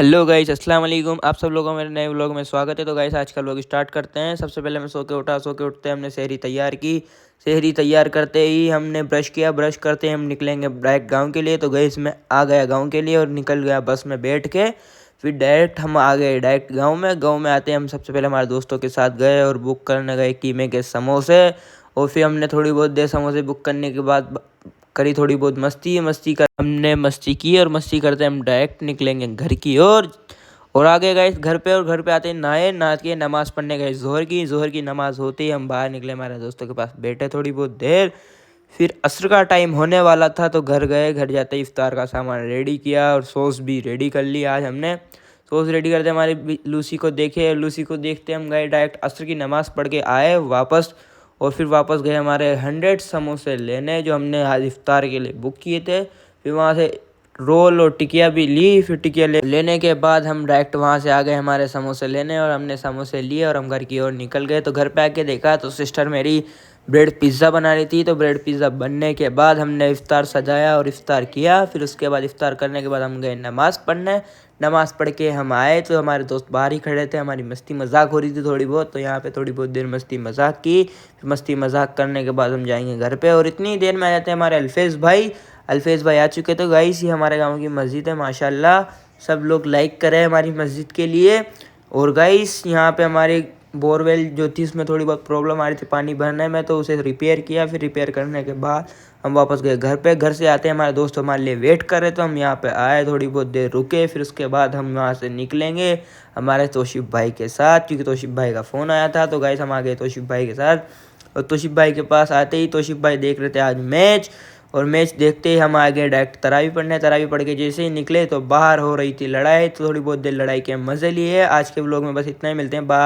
Hello guys, अस्सलाम वालेकुम। आप सब लोगों का मेरे नए व्लॉग में स्वागत है। तो गाइस आज का व्लॉग स्टार्ट करते हैं। सबसे पहले मैं सो के उठा। सो के उठते हमने शहरी तैयार की। शहरी तैयार करते ही हमने ब्रश किया। ब्रश करते ही हम निकलेंगे डायरेक्ट गांव के लिए। तो गाइस मैं आ गया गांव के लिए और निकल गया बस में बैठ के। फिर डायरेक्ट हम आ गए डायरेक्ट गाँव में। गाँव में आते हम सबसे पहले हमारे दोस्तों के साथ गए और बुक करने गए कीमे के समोसे। और फिर हमने थोड़ी बहुत देर समोसे बुक करने के बाद करी थोड़ी बहुत मस्ती कर हमने मस्ती की। और मस्ती करते हम डायरेक्ट निकलेंगे घर की ओर। और आगे गए घर पे। और घर पे आते ही नहा के नमाज़ पढ़ने गए जोहर की नमाज़ होते ही हम बाहर निकले हमारे दोस्तों के पास बैठे थोड़ी बहुत देर। फिर असर का टाइम होने वाला था तो घर गए। घर जाते ही इफ्तार का सामान रेडी किया और सॉस भी रेडी कर लिया। आज हमने सॉस रेडी करते हमारी लूसी को देखे। लूसी को देखते हम गए डायरेक्ट असर की नमाज़ पढ़ के आए वापस। और फिर वापस गए हमारे 100 समोसे लेने जो हमने आज इफ्तार के लिए बुक किए थे। फिर वहाँ से रोल और टिकिया भी ली। फिर टिकिया लेने के बाद हम डायरेक्ट वहाँ से आ गए हमारे समोसे लेने। और हमने समोसे लिए और हम घर की ओर निकल गए। तो घर पे आके देखा तो सिस्टर मेरी ब्रेड पिज़्ज़ा बना रही थी। तो ब्रेड पिज़्ज़ा बनने के बाद हमने इफ्तार सजाया और इफ्तार किया। फिर उसके बाद इफ्तार करने के बाद हम गए नमाज़ पढ़ने। नमाज़ पढ़ के हम आए तो हमारे दोस्त बाहर ही खड़े थे। हमारी मस्ती मजाक हो रही थी थोड़ी बहुत। तो यहाँ पे थोड़ी बहुत देर मस्ती मजाक की। फिर मस्ती मजाक करने के बाद हम जाएंगे घर पे। और इतनी देर में आ जाते हैं हमारे अल्फेज़ भाई आ चुके। तो गाइस ये हमारे गांव की मस्जिद है माशाल्लाह। सब लोग लाइक करें हमारी मस्जिद के लिए। और गाइस यहाँ पे हमारी बोरवेल जो थी उसमें थोड़ी बहुत प्रॉब्लम आ रही थी पानी भरने में। तो उसे रिपेयर किया। फिर रिपेयर करने के बाद हम वापस गए घर पे। घर से आते हमारे दोस्त हमारे लिए वेट कर रहे। तो हम यहाँ पे आए थोड़ी बहुत देर रुके। फिर उसके बाद हम वहाँ से निकलेंगे हमारे तौसीफ भाई के साथ क्योंकि तौसीफ भाई का फ़ोन आया था। तो गाइस हम आ गए तौसीफ भाई के साथ। और तौसीफ भाई के पास आते ही तौसीफ भाई देख रहे थे आज मैच। और मैच देखते ही हम आ गए डायरेक्ट तरावी पढ़ने। तरावी पढ़ के जैसे ही निकले तो बाहर हो रही थी लड़ाई। तो थोड़ी बहुत देर लड़ाई के हम मज़े लिए। आज के व्लॉग में बस इतना ही। मिलते हैं बाहर।